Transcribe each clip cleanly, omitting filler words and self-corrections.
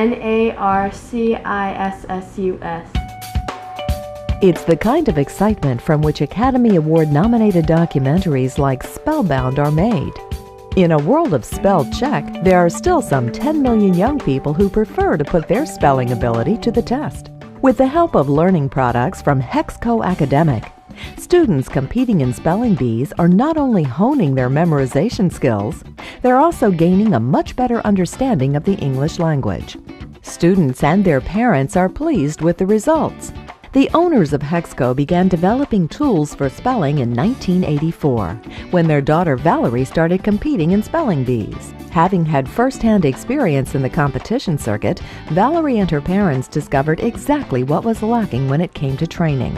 Narcissus. It's the kind of excitement from which Academy Award-nominated documentaries like Spellbound are made. In a world of spell check, there are still some 10 million young people who prefer to put their spelling ability to the test. With the help of learning products from Hexco Academic, students competing in spelling bees are not only honing their memorization skills, they're also gaining a much better understanding of the English language. Students and their parents are pleased with the results. The owners of Hexco began developing tools for spelling in 1984, when their daughter Valerie started competing in spelling bees. Having had first-hand experience in the competition circuit, Valerie and her parents discovered exactly what was lacking when it came to training.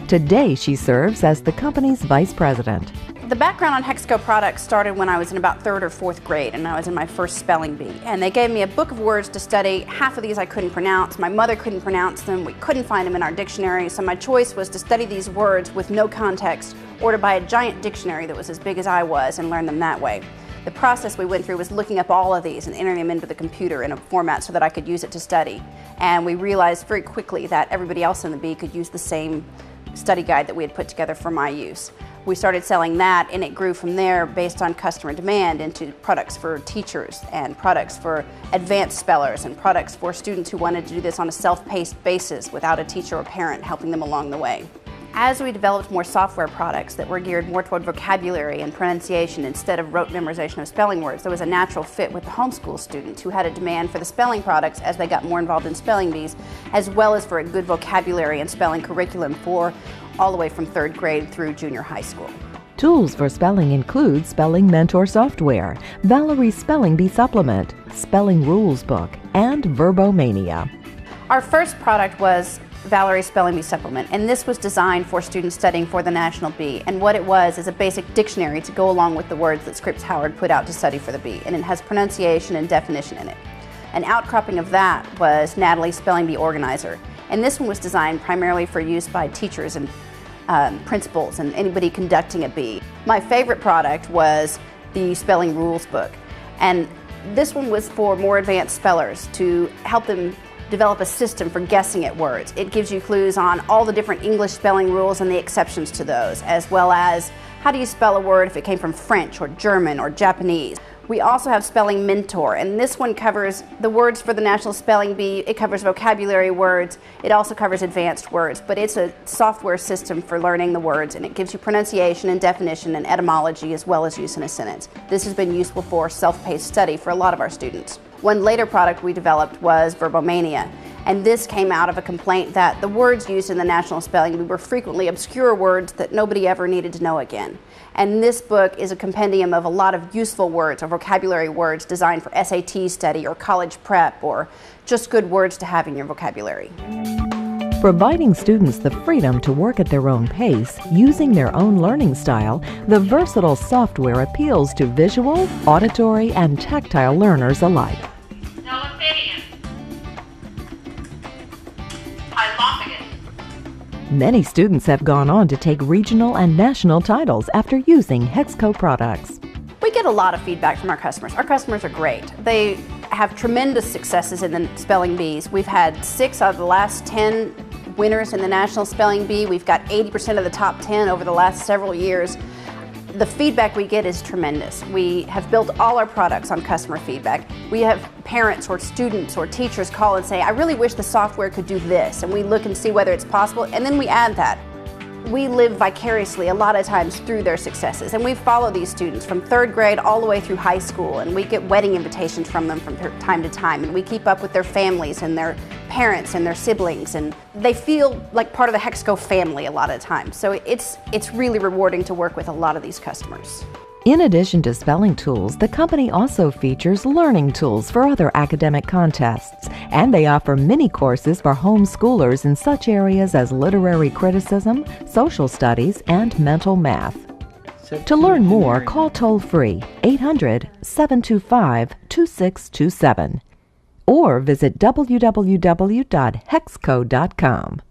Today, she serves as the company's vice president. The background on Hexco products started when I was in about 3rd or 4th grade, and I was in my first spelling bee. And they gave me a book of words to study. Half of these I couldn't pronounce. My mother couldn't pronounce them. We couldn't find them in our dictionary. So my choice was to study these words with no context, or to buy a giant dictionary that was as big as I was and learn them that way. The process we went through was looking up all of these and entering them into the computer in a format so that I could use it to study. And we realized very quickly that everybody else in the bee could use the same study guide that we had put together for my use. We started selling that, and it grew from there based on customer demand into products for teachers and products for advanced spellers and products for students who wanted to do this on a self-paced basis without a teacher or parent helping them along the way. As we developed more software products that were geared more toward vocabulary and pronunciation instead of rote memorization of spelling words, there was a natural fit with the homeschool students who had a demand for the spelling products as they got more involved in spelling bees, as well as for a good vocabulary and spelling curriculum for all the way from 3rd grade through junior high school. Tools for spelling include Spelling Mentor software, Valerie's Spelling Bee Supplement, Spelling Rules Book, and Verbomania. Our first product was Valerie's Spelling Bee Supplement, and this was designed for students studying for the National Bee. And what it was is a basic dictionary to go along with the words that Scripps Howard put out to study for the bee, and it has pronunciation and definition in it. An outcropping of that was Natalie's Spelling Bee Organizer, and this one was designed primarily for use by teachers and principals and anybody conducting a bee. My favorite product was the Spelling Rules Book, and this one was for more advanced spellers to help them develop a system for guessing at words. It gives you clues on all the different English spelling rules and the exceptions to those, as well as how do you spell a word if it came from French or German or Japanese. We also have Spelling Mentor, and this one covers the words for the National Spelling Bee. It covers vocabulary words. It also covers advanced words, but it's a software system for learning the words, and it gives you pronunciation and definition and etymology as well as use in a sentence. This has been useful for self-paced study for a lot of our students. One later product we developed was Verbomania, and this came out of a complaint that the words used in the National Spelling Bee were frequently obscure words that nobody ever needed to know again. And this book is a compendium of a lot of useful words or vocabulary words designed for SAT study or college prep or just good words to have in your vocabulary. Providing students the freedom to work at their own pace, using their own learning style, the versatile software appeals to visual, auditory, and tactile learners alike. Many students have gone on to take regional and national titles after using Hexco products. We get a lot of feedback from our customers. Our customers are great. They have tremendous successes in the spelling bees. We've had 6 out of the last 10 winners in the National Spelling Bee. We've got 80% of the top 10 over the last several years. The feedback we get is tremendous. We have built all our products on customer feedback. We have parents or students or teachers call and say, I really wish the software could do this, and we look and see whether it's possible, and then we add that. We live vicariously a lot of times through their successes, and we follow these students from 3rd grade all the way through high school, and we get wedding invitations from them from time to time, and we keep up with their families and their parents and their siblings, and they feel like part of the Hexco family a lot of times. So it's really rewarding to work with a lot of these customers. In addition to spelling tools, the company also features learning tools for other academic contests, and they offer mini courses for homeschoolers in such areas as literary criticism, social studies, and mental math. To learn more, call toll-free 800-725-2627 or visit www.hexco.com.